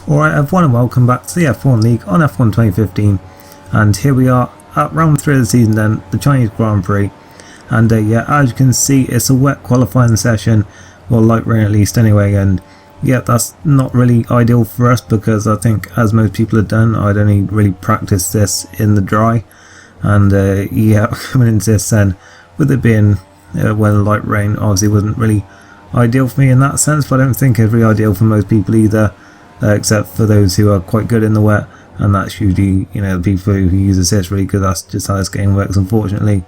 Alright everyone, and welcome back to the F1 League on F1 2015, and here we are at round 3 of the season then, the Chinese Grand Prix. And yeah, as you can see, it's a wet qualifying session, or light rain at least anyway, and yeah, that's not really ideal for us because I think, as most people have done, I'd only really practiced this in the dry. And yeah, coming into this then, with it being when light rain obviously wasn't really ideal for me in that sense, but I don't think it's really ideal for most people either. Except for those who are quite good in the wet, and that's usually, you know, the people who use assist really, because that's just how this game works, unfortunately.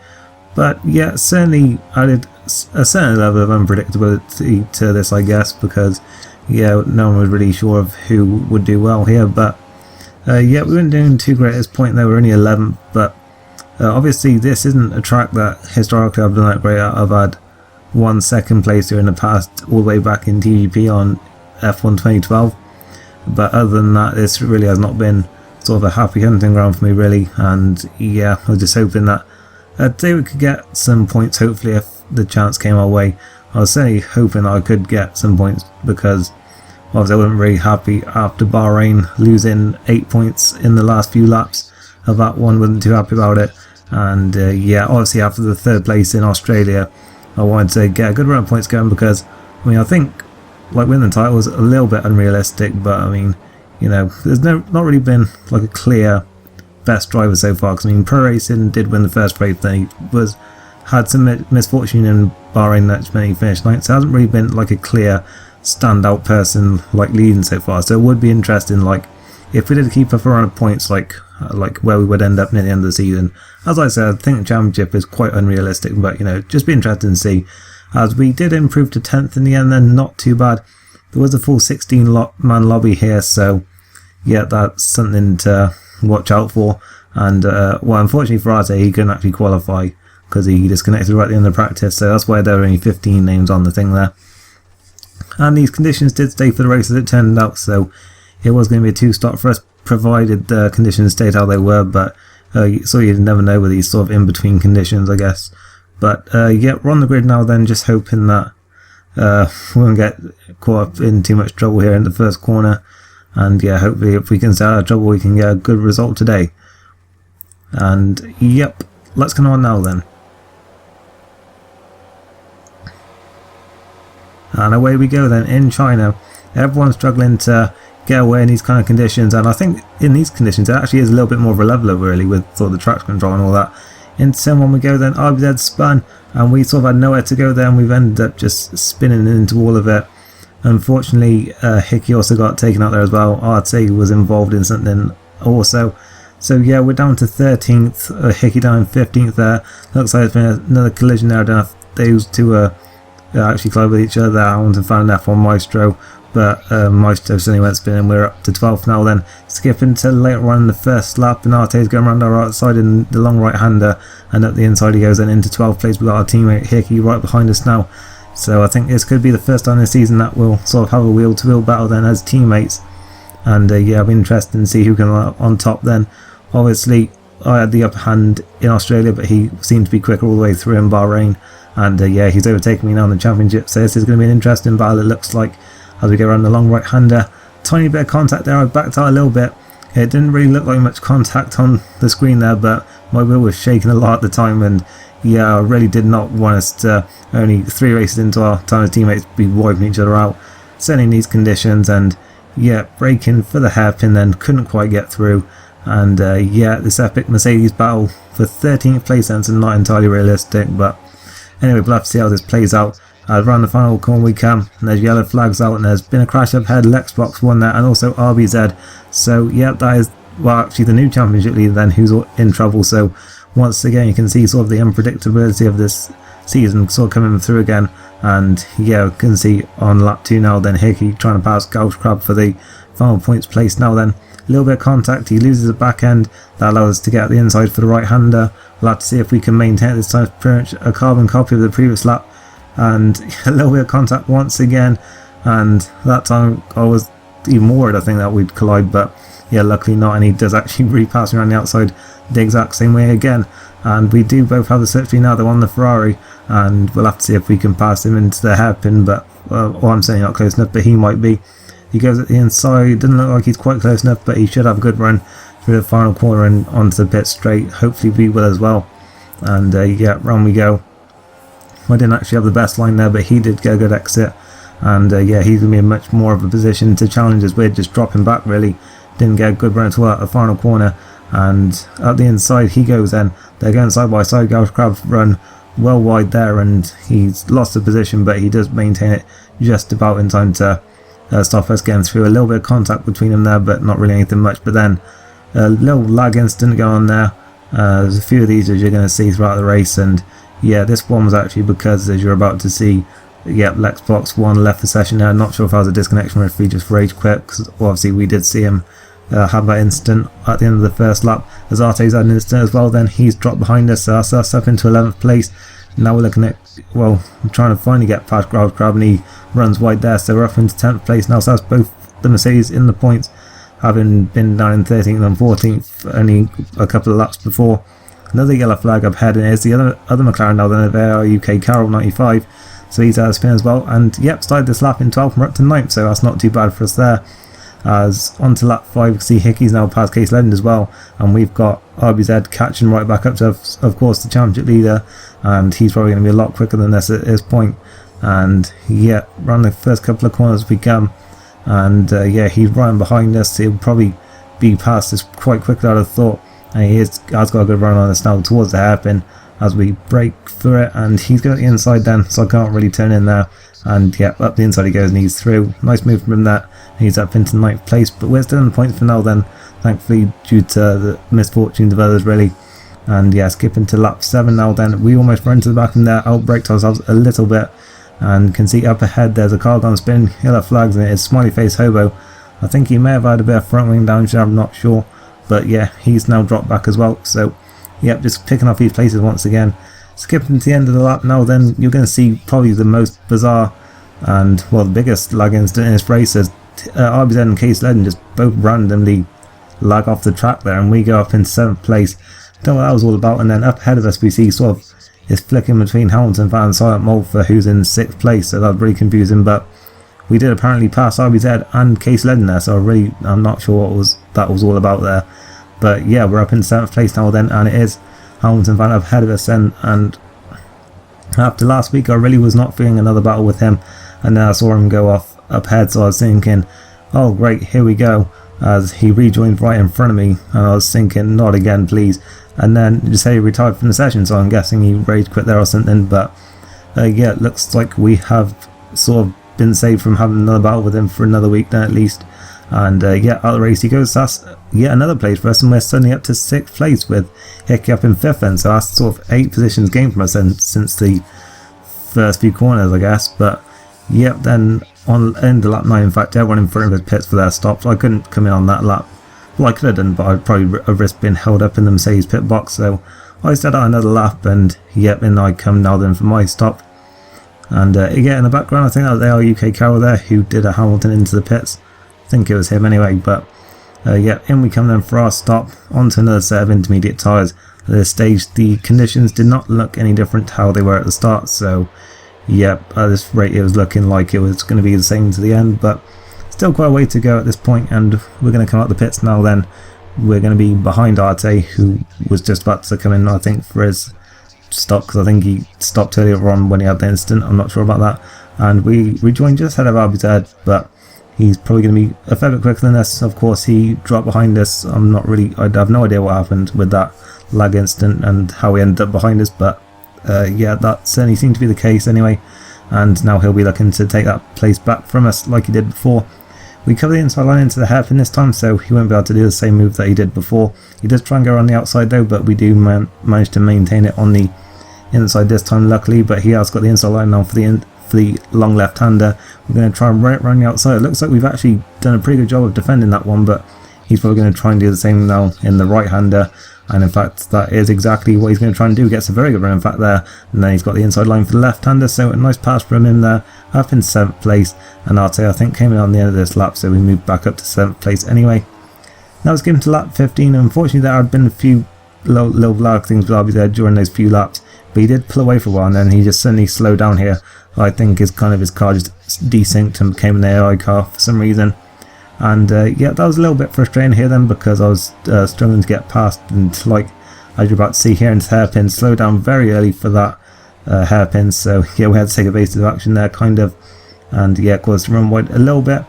But yeah, certainly added a certain level of unpredictability to this, I guess, because yeah, no one was really sure of who would do well here. But yeah, we weren't doing too great at this point. They were only 11th, but obviously this isn't a track that historically I've done that great at. I've had one second place here in the past, all the way back in TGP on F1 2012. But other than that, this really has not been sort of a happy hunting ground for me really, and yeah, I was just hoping that today we could get some points, hopefully, if the chance came our way. I was certainly hoping that I could get some points, because obviously I wasn't really happy after Bahrain losing 8 points in the last few laps of that one, wasn't too happy about it. And yeah, obviously after the 3rd place in Australia, I wanted to get a good run of points going, because I mean, I think like winning the title was a little bit unrealistic, but I mean, you know, there's not really been like a clear best driver so far. Because I mean, Pro Racing did win the first race, then he had some misfortune in Bahrain, that's when he finished 9th. So it hasn't really been like a clear standout person like leading so far. So it would be interesting, like if we did keep up a run of points, like where we would end up near the end of the season. As I said, I think the championship is quite unrealistic, but you know, just be interesting to see. As we did improve to 10th in the end, then not too bad. There was a full 16-man lobby here, so yeah, that's something to watch out for. And well, unfortunately for Arte, he couldn't actually qualify because he disconnected right at the end of practice, so that's why there were only 15 names on the thing there. And these conditions did stay for the race as it turned out, so it was going to be a 2-stop for us, provided the conditions stayed how they were, but so you never know with these sort of in-between conditions, I guess. But yeah, we're on the grid now then, just hoping that we won't get caught up in too much trouble here in the first corner. And yeah, hopefully if we can stay out of trouble, we can get a good result today. And yep, let's go on now then. And away we go then in China. Everyone's struggling to get away in these kind of conditions, and I think in these conditions it actually is a little bit more of a leveler really, with sort of the traction control and all that. Into turn 1 we go then, RBZ spun, and we sort of had nowhere to go there, and we've ended up just spinning into all of it. Unfortunately, Hickey also got taken out there as well. RT was involved in something also. So yeah, we're down to 13th, Hickey down 15th there. Looks like there's been another collision there. I don't know if those two actually collide with each other. I want to find an F1 Maestro, but Maestro suddenly went spinning. We're up to 12th now then, skipping to later on in the first lap, and Arte's going around our outside in the long right hander, and up the inside he goes, and into 12th place we've got our teammate Hickey right behind us now. So I think this could be the first time this season that we'll sort of have a wheel to wheel battle then as teammates. And yeah, it'll be interesting to see who can on top then. Obviously I had the upper hand in Australia, but he seemed to be quicker all the way through in Bahrain, and yeah, he's overtaken me now in the championship, so this is going to be an interesting battle, it looks like, as we go around the long right hander. Tiny bit of contact there, I backed out a little bit. It didn't really look like much contact on the screen there, but my wheel was shaking a lot at the time, and yeah, I really did not want us to, only 3 races into our time as teammates, be wiping each other out, certainly in these conditions. And yeah, braking for the hairpin then, couldn't quite get through. And yeah, this epic Mercedes battle for 13th place then, so not entirely realistic, but anyway, we'll have to see how this plays out. Around the final corner we come, and there's yellow flags out, and there's been a crash up ahead. Lexbox won that, and also RBZ. So yeah, that is, well, actually the new championship leader then, who's in trouble. So once again you can see sort of the unpredictability of this season sort of coming through again. And yeah, you can see on lap 2 now then, Hickey trying to pass Gauch Crab for the final points place now then. A little bit of contact, he loses the back end, that allows us to get at the inside for the right hander. We'll have to see if we can maintain it this time. Pretty much a carbon copy of the previous lap, and a little bit of contact once again, and that time I was even more worried I think that we'd collide, but yeah, luckily not, and he does actually repass me around the outside the exact same way again. And we do both have the slipstream now, they're on the Ferrari, and we'll have to see if we can pass him into the hairpin, but well, I'm saying not close enough, but he might be. He goes at the inside, doesn't look like he's quite close enough, but he should have a good run through the final corner and onto the pit straight. Hopefully we will as well. And yeah, round we go. I didn't actually have the best line there, but he did get a good exit. And yeah, he's going to be in much more of a position to challenge as we're just dropping back really. Didn't get a good run at all at the final corner. And at the inside he goes then. They're going side by side. Gareth Crabb's run well wide there and he's lost the position, but he does maintain it just about in time to stop us getting through. A little bit of contact between them there, but not really anything much. But then a little lag incident going on there. There's a few of these as you're going to see throughout the race, and yeah, this one was actually because, as you're about to see, yep, Lexbox 1 left the session there. Not sure if I was a disconnection referee just rage quit, because obviously we did see him have that incident at the end of the first lap. As Arte's had an incident as well, then he's dropped behind us, so that's us up into 11th place. Now we're looking at, well, I'm trying to finally get past Gareth Crabb, and he runs wide there, so we're up into 10th place now. So that's both the Mercedes in the points, having been down in 13th and 14th only a couple of laps before. Another yellow flag up ahead, and here's the other McLaren now, then AR UK Carroll 95, so he's out of spin as well. And yep, started this lap in 12th and we're up to 9th, so that's not too bad for us there. As on to lap 5, we can see Hickey's now past Case Legend as well, and we've got RBZ catching right back up to, of course, the championship leader, and he's probably going to be a lot quicker than us at this point. And yeah, around the first couple of corners we come, and yeah, he's running behind us. He'll probably be past us quite quickly, I'd have thought, and has got a good run on us now towards the hairpin as we break through it, and he's got the inside then, so I can't really turn in there. And yeah, up the inside he goes and he's through. Nice move from him there. He's up into 9th place, but we're still in the points for now then, thankfully, due to the misfortunes of others really. And yeah, skipping to lap 7 now then, we almost run to the back in there, outbraked ourselves a little bit, and can see up ahead there's a car gone spin, yellow flags, and it is Smiley Face Hobo. I think he may have had a bit of front wing damage, I'm not sure, but yeah, he's now dropped back as well. So yep, just picking off these places once again. Skipping to the end of the lap now then, you're going to see probably the most bizarre and, well, the biggest lag incident in this race as RBZ and Case Legend just both randomly lag off the track there, and we go up in 7th place. Don't know what that was all about. And then up ahead of us we see sort of it's flicking between Hamilton Van and Silent Molfer, who's in 6th place, so that was really confusing. But we did apparently pass RBZ and Case Legend there, so I'm not sure what that was all about there. But yeah, we're up in 7th place now then, and it is Hamilton Van up ahead of us then. And after last week I really was not feeling another battle with him, and then I saw him go off up ahead, so I was thinking, oh great, here we go, as he rejoined right in front of me, and I was thinking, not again please. And then just say he retired from the session, so I'm guessing he rage quit there or something. But yeah, it looks like we have sort of been saved from having another battle with him for another week then at least. And yeah, out of the race he goes. That's yet another place for us, and we're suddenly up to 6th place with Hickey up in 5th then, so that's sort of 8 positions gained from us then since the first few corners, I guess. But yep, then on end of lap 9, in fact, everyone in front of us pits for their stops. I couldn't come in on that lap. Well, I could have done, but I'd probably have risked being held up in the Mercedes pit box, so I stayed out another lap, and yep, in I come now then for my stop. And yeah, in the background I think that was AR UK Carroll there, who did a Hamilton into the pits. I think it was him anyway. But yeah, in we come then for our stop, onto another set of intermediate tyres. At this stage the conditions did not look any different to how they were at the start, so yep, at this rate it was looking like it was going to be the same to the end, but still quite a way to go at this point. And we're going to come out the pits now then. We're going to be behind Arte, who was just about to come in I think for his stop, because I think he stopped earlier on when he had the incident, I'm not sure about that. And we rejoined just ahead of RBZ, but he's probably going to be a fair bit quicker than us. Of course he dropped behind us. I have no idea what happened with that lag incident and how he ended up behind us, but yeah, that certainly seemed to be the case anyway. And now he'll be looking to take that place back from us like he did before. We cover the inside line into the hairpin this time, so he won't be able to do the same move that he did before. He does try and go around the outside though, but we do manage to maintain it on the inside this time luckily. But he has got the inside line now for the long left-hander. We're going to try and run it around the outside. It looks like we've actually done a pretty good job of defending that one, but he's probably going to try and do the same now in the right-hander. And in fact that is exactly what he's going to try and do. Gets a very good run in fact there, and then he's got the inside line for the left-hander, so a nice pass from him there, up in 7th place. And Arte I think came in on the end of this lap, so we moved back up to 7th place anyway. Now let's get into lap 15. Unfortunately there had been a few little lag things with RBZ during those few laps, but he did pull away for a while, and then he just suddenly slowed down here I think his car just desynced and became an AI car for some reason. And yeah, that was a little bit frustrating here then, because I was struggling to get past, and like as you're about to see here into hairpin, slow down very early for that hairpin. So yeah, we had to take evasive action there kind of, and yeah, caused to run wide a little bit.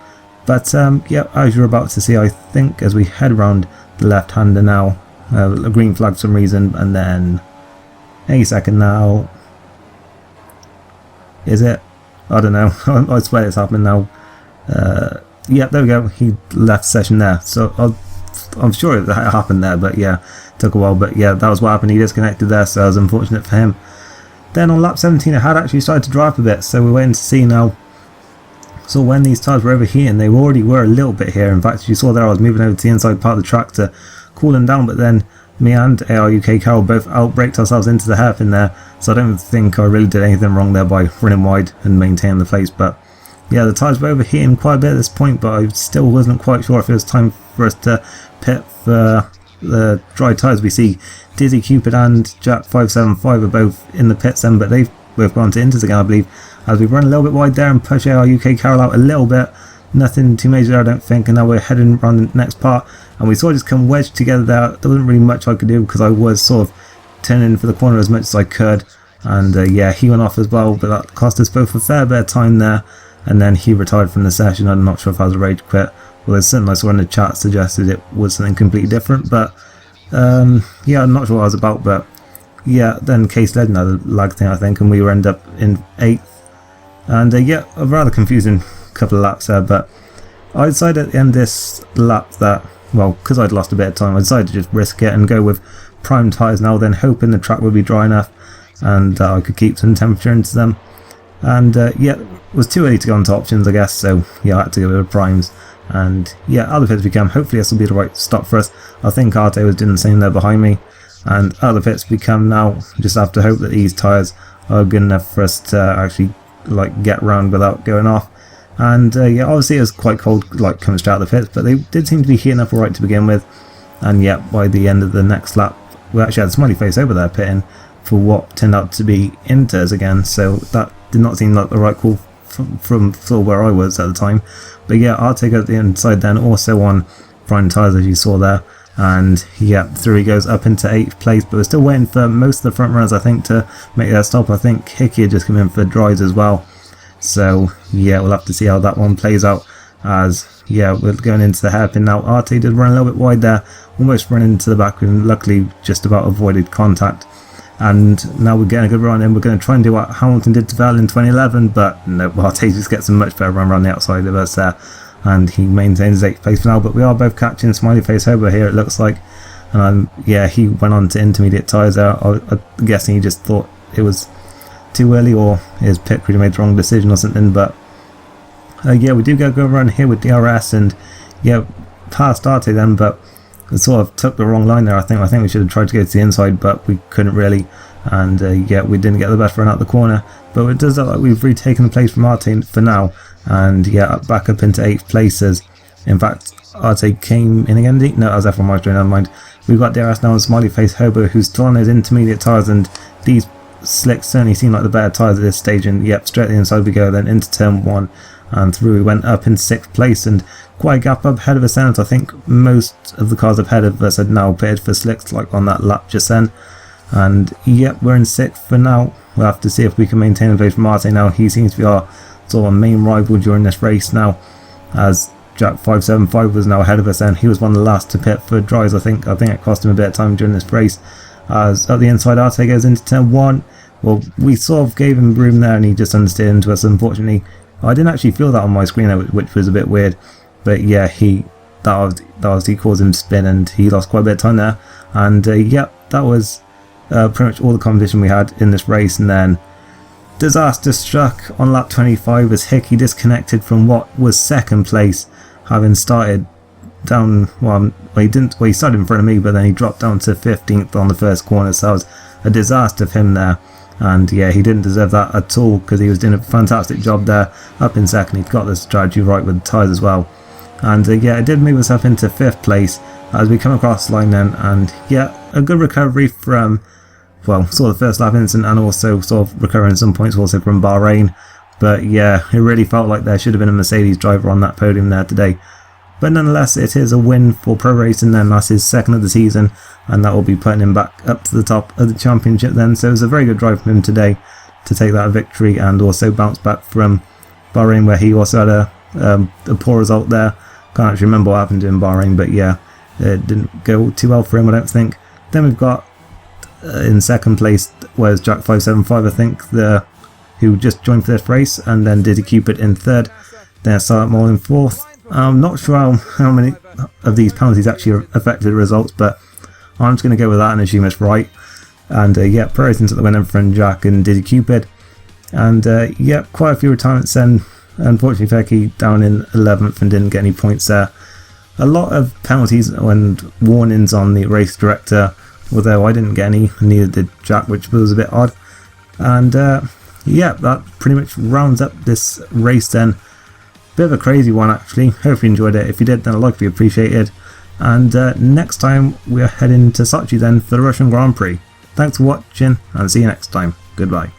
But yeah, as you're about to see, I think as we head around the left-hander now, a green flag for some reason, and then any second now, is it? I don't know. I swear it's happening now. Yeah, there we go. He left session there, so I'm sure it happened there, but yeah, took a while. But yeah, that was what happened. He disconnected there, so it was unfortunate for him. Then on lap 17, it had actually started to dry up a bit, so we're waiting to see now. So when these tyres were overheating, they already were a little bit here. In fact, as you saw there, I was moving over to the inside part of the track to cool them down, but then me and AR UK Carol both outbraked ourselves into the hairpin there, so I don't think I really did anything wrong there by running wide and maintaining the place. But yeah, the tyres were overheating quite a bit at this point, but I still wasn't quite sure if it was time for us to pit for the dry tyres. We see Dizzy Cupid and Jack575 are both in the pits then, but they've both gone to Inters again, I believe, as we run a little bit wide there and push AR UK Carol out a little bit. Nothing too major there, I don't think, and now we're heading around the next part, and we sort of just come wedged together there. There wasn't really much I could do because I was sort of turning for the corner as much as I could, and yeah, he went off as well, but that cost us both a fair bit of time there, and then he retired from the session. I'm not sure if I was a rage quit, well, there's something I saw in the chat suggested it was something completely different, but yeah, I'm not sure what I was about. But yeah, then Case led another lag thing, I think, and we end up in 8th, and yeah, a rather confusing couple of laps there. But I decided at the end of this lap that, well, because I'd lost a bit of time, I decided to just risk it and go with prime tyres now, then hoping the track would be dry enough and I could keep some temperature into them. And yeah, it was too early to go onto options, I guess, so yeah, I had to go with primes. And yeah, out of the pits we come. Hopefully this will be the right stop for us. I think Arte was doing the same there behind me. And out of the pits we come now. Just have to hope that these tyres are good enough for us to actually like get round without going off. And yeah, obviously it was quite cold like coming straight out of the pits, but they did seem to be heating up alright to begin with. And yeah, by the end of the next lap we actually had Smiley Face over there pitting for what turned out to be Inters again, so that did not seem like the right call from sort of where I was at the time. But yeah, Arte got the inside then, also on prime tyres as you saw there, and yeah, through he goes up into 8th place. But we're still waiting for most of the front runners, I think, to make their stop. I think Hickey had just come in for dries as well, so yeah, we'll have to see how that one plays out. As yeah, we're going into the hairpin now. Arte did run a little bit wide there, almost running into the back, and luckily just about avoided contact. And now we're getting a good run in. We're going to try and do what Hamilton did to Vettel in 2011, but no, Arte just gets a much better run around the outside of us there, and he maintains 8th place for now. But we are both catching Smiley Face Hobo here, it looks like. And yeah, he went on to intermediate tyres there. I'm guessing he just thought it was too early, or his pit crew made the wrong decision or something. But yeah, we do go around here with DRS, and yeah, past Arte then, but it sort of took the wrong line there. I think we should have tried to go to the inside, but we couldn't really, and yeah, we didn't get the best run out the corner. But it does look like we've retaken the place from Arte for now, and yeah, back up into 8th places. In fact, Arte came in again. No, that was F1 Maestro, never mind. We've got DRS now and Smiley Face Hobo, who's still on his intermediate tyres, and these slicks certainly seem like the better tyres at this stage. And yep, straight to the inside we go, then into turn 1 and through. We went up in 6th place, and quite a gap up ahead of us then. I think most of the cars ahead of us had now pitted for slicks, like on that lap just then. And yep, we're in 6th for now. We'll have to see if we can maintain the place from Arte now. He seems to be our sort of main rival during this race now, as Jack575 was now ahead of us then. He was one of the last to pit for dries. I think it cost him a bit of time during this race, as at the inside Arte goes into turn 1. Well, we sort of gave him room there and he just understeered into us. Unfortunately, I didn't actually feel that on my screen, which was a bit weird. But yeah, he caused him to spin, and he lost quite a bit of time there. And yeah, that was pretty much all the competition we had in this race. And then disaster struck on lap 25 as Hickey disconnected from what was 2nd place, having started down. Well, he started in front of me, but then he dropped down to 15th on the first corner. So that was a disaster for him there. And yeah, he didn't deserve that at all, because he was doing a fantastic job there up in 2nd. He'd got the strategy right with the tyres as well. And yeah, it did move us up into 5th place as we come across the line then. And yeah, a good recovery from, well, sort of the first lap incident, and also sort of recovering some points also from Bahrain, But yeah, it really felt like there should have been a Mercedes driver on that podium there today. But nonetheless, it is a win for Pro Racing then. That's his second of the season, and that will be putting him back up to the top of the championship then. So it was a very good drive from him today to take that victory and also bounce back from Bahrain, where he also had a poor result there. Can't actually remember what happened in Bahrain, but yeah, it didn't go too well for him, I don't think. Then we've got in second place, where's Jack 575, I think, who just joined for this race, and then Diddy Cupid in third. Then Silent Mole in fourth. I'm not sure how many of these penalties actually affected the results, but I'm just going to go with that and assume it's right. And yeah, Pro Racing took the win from Jack and Diddy Cupid. And yeah, quite a few retirements then. Unfortunately, Feki down in 11th and didn't get any points there. A lot of penalties and warnings on the race director, although I didn't get any, neither did Jack, which was a bit odd. And yeah, that pretty much rounds up this race then. Bit of a crazy one actually. Hope you enjoyed it. If you did, then a like would be appreciated. And next time we're heading to Sochi then for the Russian Grand Prix. Thanks for watching and see you next time. Goodbye.